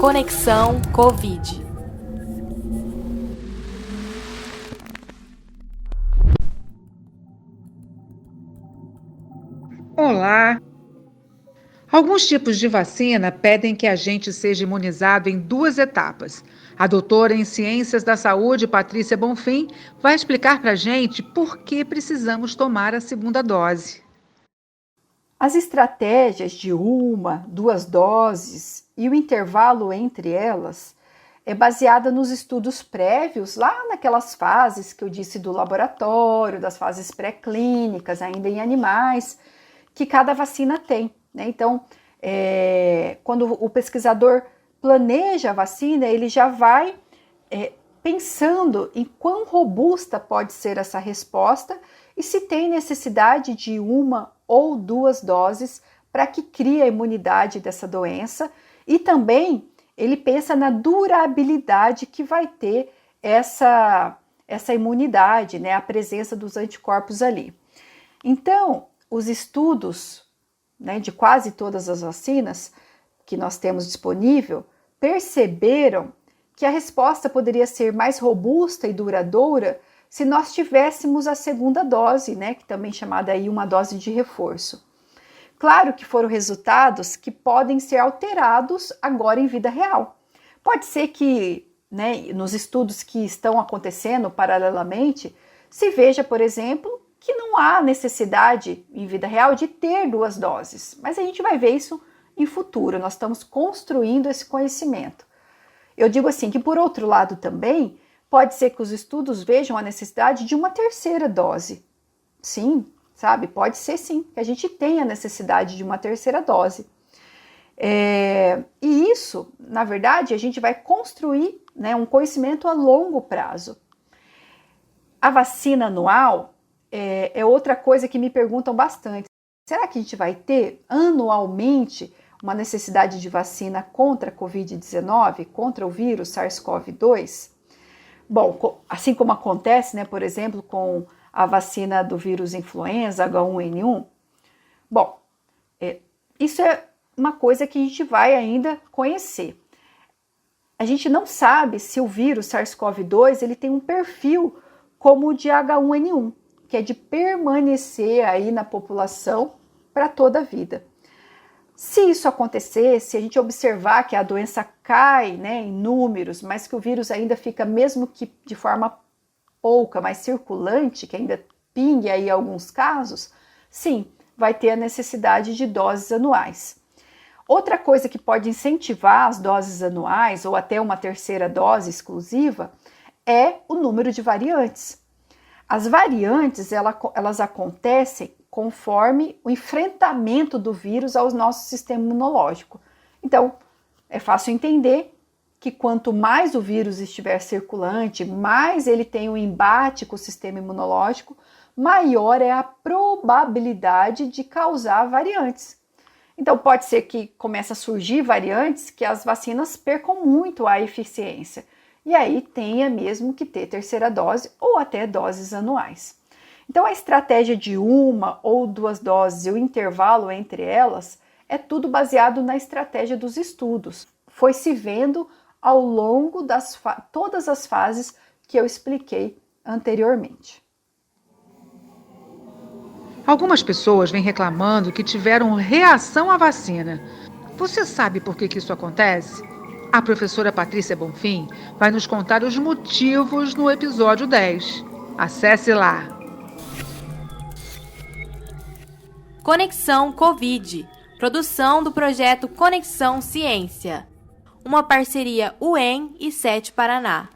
Conexão Covid. Olá! Alguns tipos de vacina pedem que a gente seja imunizado em 2 etapas. A doutora em Ciências da Saúde, Patrícia Bonfim, vai explicar para a gente por que precisamos tomar a segunda dose. As estratégias de 1, 2 doses e o intervalo entre elas é baseada nos estudos prévios, lá naquelas fases que eu disse do laboratório, das fases pré-clínicas, ainda em animais, que cada vacina tem, né? Então, quando o pesquisador planeja a vacina, ele já vai pensando em quão robusta pode ser essa resposta e se tem necessidade de 1 ou 2 doses para que crie a imunidade dessa doença, e também ele pensa na durabilidade que vai ter essa imunidade, né, a presença dos anticorpos ali. Então, os estudos, né, de quase todas as vacinas que nós temos disponível perceberam que a resposta poderia ser mais robusta e duradoura se nós tivéssemos a segunda dose, né, que também é chamada aí uma dose de reforço. Claro que foram resultados que podem ser alterados agora em vida real. Pode ser que, né, nos estudos que estão acontecendo paralelamente, se veja, por exemplo, que não há necessidade em vida real de ter 2 doses, mas a gente vai ver isso em futuro, nós estamos construindo esse conhecimento. Eu digo assim que, por outro lado também, pode ser que os estudos vejam a necessidade de uma terceira dose. Sim, sabe? Pode ser sim, que a gente tenha necessidade de uma terceira dose. E isso, na verdade, a gente vai construir, né, um conhecimento a longo prazo. A vacina anual é outra coisa que me perguntam bastante. Será que a gente vai ter anualmente uma necessidade de vacina contra a Covid-19, contra o vírus SARS-CoV-2? Bom, assim como acontece, né, por exemplo, com a vacina do vírus influenza H1N1, bom, isso é uma coisa que a gente vai ainda conhecer. A gente não sabe se o vírus SARS-CoV-2 ele tem um perfil como o de H1N1, que é de permanecer aí na população para toda a vida. Se isso acontecer, se a gente observar que a doença cai, né, em números, mas que o vírus ainda fica, mesmo que de forma pouca, mas circulante, que ainda pingue aí alguns casos, sim, vai ter a necessidade de doses anuais. Outra coisa que pode incentivar as doses anuais, ou até uma terceira dose exclusiva, é o número de variantes. As variantes, elas acontecem conforme o enfrentamento do vírus ao nosso sistema imunológico. Então, é fácil entender que quanto mais o vírus estiver circulante, mais ele tem um embate com o sistema imunológico, maior é a probabilidade de causar variantes. Então, pode ser que comece a surgir variantes que as vacinas percam muito a eficiência. E aí tenha mesmo que ter terceira dose ou até doses anuais. Então, a estratégia de 1 ou 2 doses e o intervalo entre elas é tudo baseado na estratégia dos estudos. Foi se vendo ao longo das todas as fases que eu expliquei anteriormente. Algumas pessoas vêm reclamando que tiveram reação à vacina. Você sabe por que isso acontece? A professora Patrícia Bonfim vai nos contar os motivos no episódio 10. Acesse lá! Conexão Covid, produção do projeto Conexão Ciência, uma parceria UEM e SET Paraná.